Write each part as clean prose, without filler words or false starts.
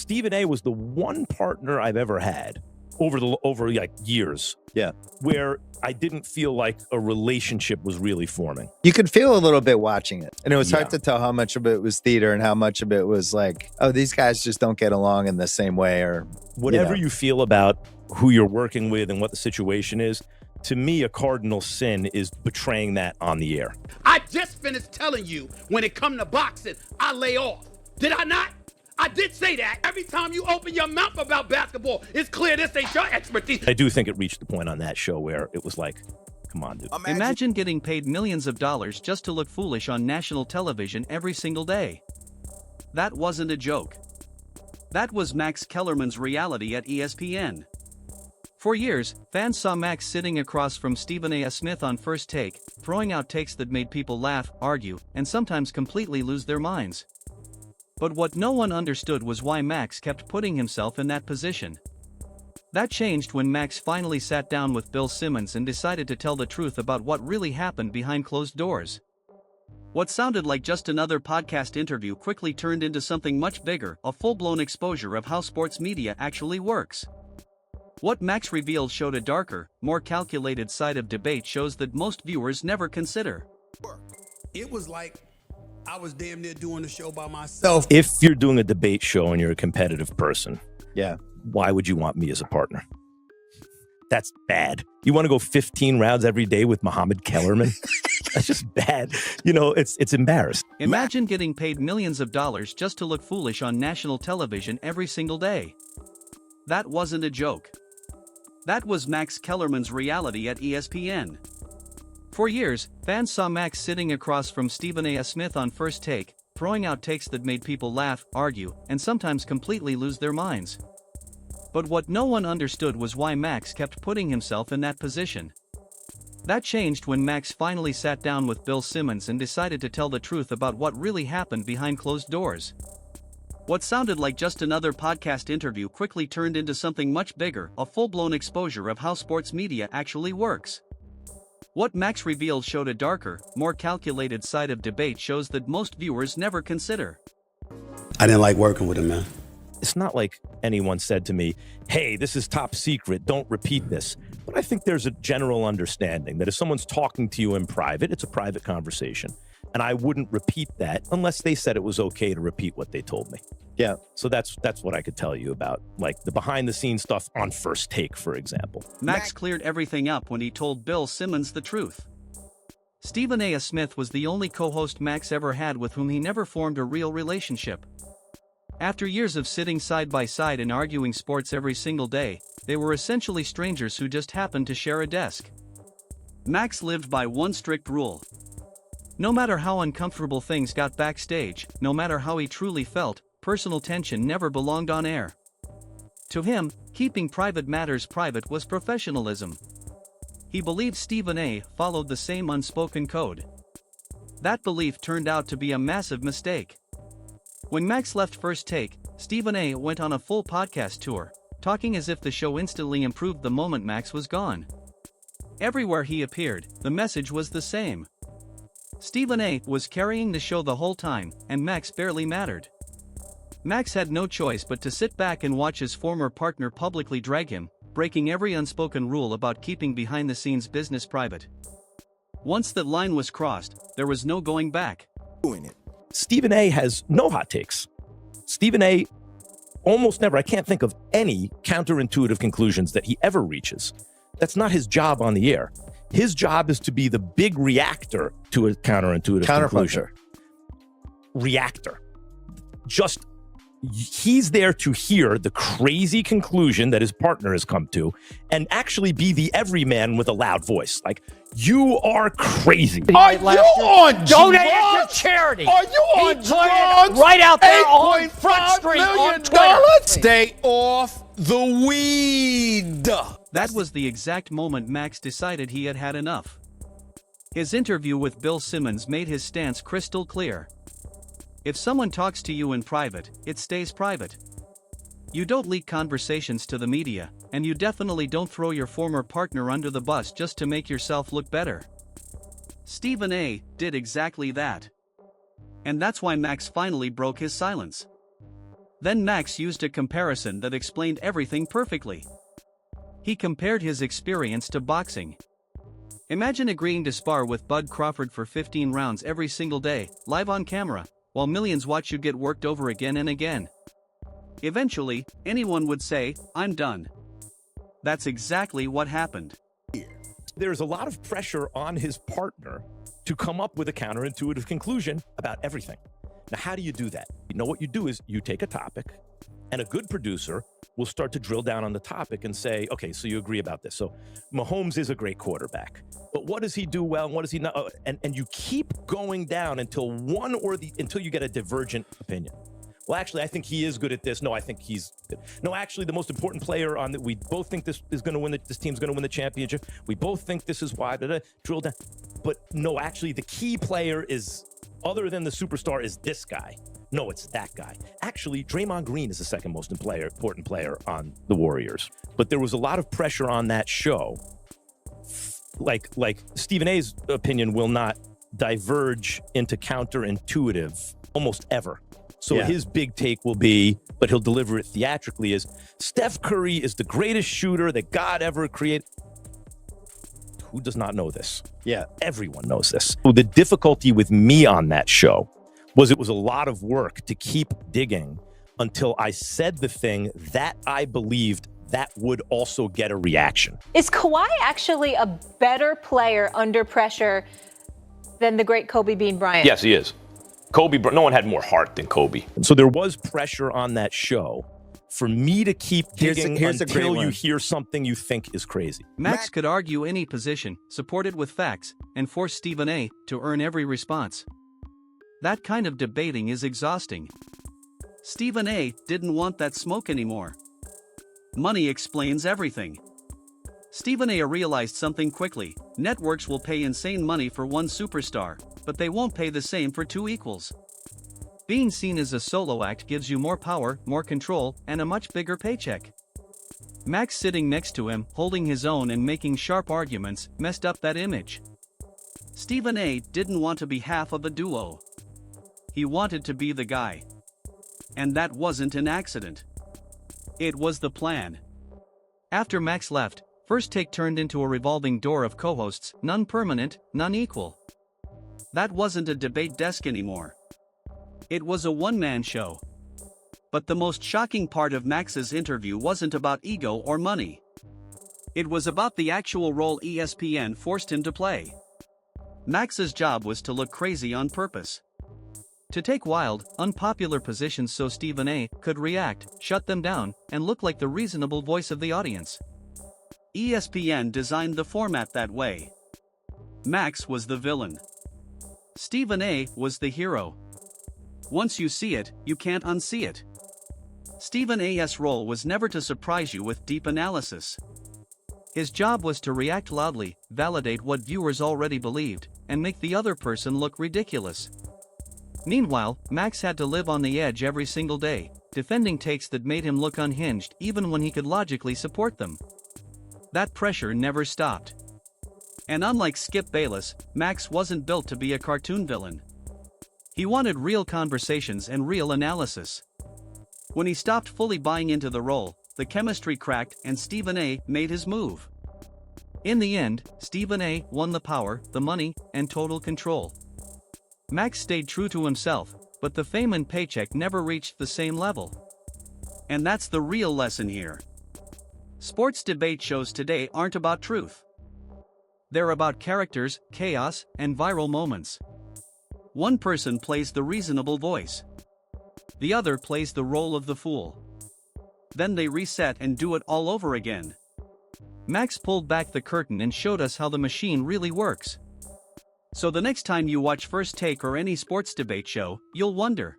Stephen A was the one partner I've ever had over like years. Yeah. Where I didn't feel like a relationship was really forming. You could feel a little bit watching it. And it was Yeah. hard to tell how much of it was theater and how much of it was like, oh, these guys just don't get along in the same way, or whatever you feel about who you're working with and what the situation is. To me, a cardinal sin is betraying that on the air. I just finished telling you, when it come to boxing, I lay off. Did I not? I did say that. Every time you open your mouth about basketball, it's clear this ain't your expertise. I do think it reached the point on that show where it was like, come on, dude. Imagine getting paid millions of dollars just to look foolish on national television every single day. That wasn't a joke. That was Max Kellerman's reality at ESPN. For years, fans saw Max sitting across from Stephen A. Smith on First Take, throwing out takes that made people laugh, argue, and sometimes completely lose their minds. But what no one understood was why Max kept putting himself in that position. That changed when Max finally sat down with Bill Simmons and decided to tell the truth about what really happened behind closed doors. What sounded like just another podcast interview quickly turned into something much bigger, a full-blown exposure of how sports media actually works. What Max revealed showed a darker, more calculated side of debate shows that most viewers never consider. It was like I was damn near doing the show by myself. If you're doing a debate show and you're a competitive person, yeah, why would you want me as a partner? That's bad. You want to go 15 rounds every day with Muhammad Kellerman? That's just bad. You know, it's embarrassing. Imagine getting paid millions of dollars just to look foolish on national television every single day. That wasn't a joke. That was Max Kellerman's reality at ESPN. For years, fans saw Max sitting across from Stephen A. Smith on First Take, throwing out takes that made people laugh, argue, and sometimes completely lose their minds. But what no one understood was why Max kept putting himself in that position. That changed when Max finally sat down with Bill Simmons and decided to tell the truth about what really happened behind closed doors. What sounded like just another podcast interview quickly turned into something much bigger, a full-blown exposure of how sports media actually works. What Max revealed showed a darker, more calculated side of debate shows that most viewers never consider. I didn't like working with him, man. It's not like anyone said to me, hey, this is top secret, don't repeat this. But I think there's a general understanding that if someone's talking to you in private, it's a private conversation. And I wouldn't repeat that unless they said it was okay to repeat what they told me. Yeah. So that's what I could tell you about, like the behind the scenes stuff on First Take, for example. Max cleared everything up when he told Bill Simmons the truth. Stephen A. Smith was the only co-host Max ever had with whom he never formed a real relationship. After years of sitting side by side and arguing sports every single day, they were essentially strangers who just happened to share a desk. Max lived by one strict rule. No matter how uncomfortable things got backstage, no matter how he truly felt, personal tension never belonged on air. To him, keeping private matters private was professionalism. He believed Stephen A. followed the same unspoken code. That belief turned out to be a massive mistake. When Max left First Take, Stephen A. went on a full podcast tour, talking as if the show instantly improved the moment Max was gone. Everywhere he appeared, the message was the same. Stephen A. was carrying the show the whole time, and Max barely mattered. Max had no choice but to sit back and watch his former partner publicly drag him, breaking every unspoken rule about keeping behind-the-scenes business private. Once that line was crossed, there was no going back. Stephen A. has no hot takes. Stephen A. almost never, I can't think of any counterintuitive conclusions that he ever reaches. That's not his job on the air. His job is to be the big reactor to a counterintuitive conclusion. Reactor. Just, he's there to hear the crazy conclusion that his partner has come to and actually be the everyman with a loud voice. Like, you are crazy. Are you on donate it to charity? Are you on drugs? Right out there on Front Street on Twitter. Stay off the weed. That was the exact moment Max decided he had had enough. His interview with Bill Simmons made his stance crystal clear. If someone talks to you in private, it stays private. You don't leak conversations to the media, and you definitely don't throw your former partner under the bus just to make yourself look better. Stephen A. did exactly that. And that's why Max finally broke his silence. Then Max used a comparison that explained everything perfectly. He compared his experience to boxing. Imagine agreeing to spar with Bud Crawford for 15 rounds every single day, live on camera, while millions watch you get worked over again and again. Eventually, anyone would say, "I'm done." That's exactly what happened. There's a lot of pressure on his partner to come up with a counterintuitive conclusion about everything. Now, how do you do that? You know, what you do is you take a topic, and a good producer will start to drill down on the topic and say, okay, so you agree about this. So Mahomes is a great quarterback, but what does he do well and what does he not? And you keep going down until until you get a divergent opinion. Well, actually, I think he is good at this. No, I think he's good. No, actually, the most important player on that, we both think this is going to win. This team's going to win the championship. We both think this is why. Drill down. But no, actually, the key player is, other than the superstar, is this guy. No, it's that guy. Actually, Draymond Green is the second most important player on the Warriors. But there was a lot of pressure on that show. Like Stephen A's opinion will not diverge into counterintuitive almost ever. So his big take will be, but he'll deliver it theatrically, is Steph Curry is the greatest shooter that God ever created. Who does not know this? Yeah. Everyone knows this. So the difficulty with me on that show was it was a lot of work to keep digging until I said the thing that I believed that would also get a reaction. Is Kawhi actually a better player under pressure than the great Kobe Bean Bryant? Yes, he is. No one had more heart than Kobe. So there was pressure on that show for me to keep digging until you hear something you think is crazy. Max could argue any position, support it with facts, and force Stephen A. to earn every response. That kind of debating is exhausting. Stephen A. didn't want that smoke anymore. Money explains everything. Stephen A. realized something quickly. Networks will pay insane money for one superstar, but they won't pay the same for two equals. Being seen as a solo act gives you more power, more control, and a much bigger paycheck. Max sitting next to him, holding his own and making sharp arguments, messed up that image. Stephen A. didn't want to be half of a duo. He wanted to be the guy. And that wasn't an accident. It was the plan. After Max left, First Take turned into a revolving door of co-hosts, none permanent, none equal. That wasn't a debate desk anymore. It was a one-man show. But the most shocking part of Max's interview wasn't about ego or money. It was about the actual role ESPN forced him to play. Max's job was to look crazy on purpose. To take wild, unpopular positions so Stephen A. could react, shut them down, and look like the reasonable voice of the audience. ESPN designed the format that way. Max was the villain. Stephen A. was the hero. Once you see it, you can't unsee it. Stephen A.'s role was never to surprise you with deep analysis. His job was to react loudly, validate what viewers already believed, and make the other person look ridiculous. Meanwhile, Max had to live on the edge every single day, defending takes that made him look unhinged even when he could logically support them. That pressure never stopped. And unlike Skip Bayless, Max wasn't built to be a cartoon villain. He wanted real conversations and real analysis. When he stopped fully buying into the role, the chemistry cracked and Stephen A. made his move. In the end, Stephen A. won the power, the money, and total control. Max stayed true to himself, but the fame and paycheck never reached the same level. And that's the real lesson here. Sports debate shows today aren't about truth. They're about characters, chaos, and viral moments. One person plays the reasonable voice. The other plays the role of the fool. Then they reset and do it all over again. Max pulled back the curtain and showed us how the machine really works. So the next time you watch First Take or any sports debate show, you'll wonder,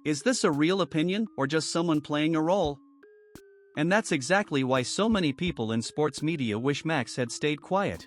is this a real opinion or just someone playing a role? And that's exactly why so many people in sports media wish Max had stayed quiet.